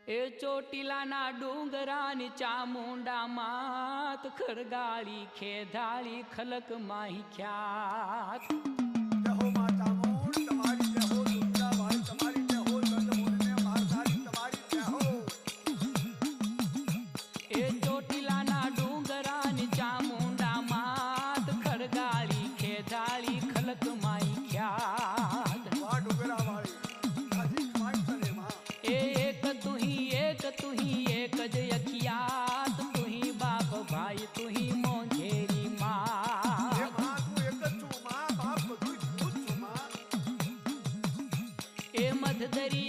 એ ચોટીલાના ડુંગરાની ચામુંડા માત ખરગાળી ખેધાળી ખલક માહી ખ્યાત જહો માં ચામુંડ તમારી જહો દુર્ગા ભાઈ તમારી જહો ચંદ્રમુંડને મારધારી તમારી જહો એ ચોટીલાના ડુંગરાની ચામુંડા માત ખરગાળી ખેધાળી ખલક માહી ખ્યાત વાહ ડુંગરા વાળી આજી ખમાઈ તને માં एक तू ही एक ज अखियात तू ही बाप भाई तू ही मोंझेरी माँ એ માં તું એક જ છું માં બાપ બધું તું જ છું માં ए मधदरी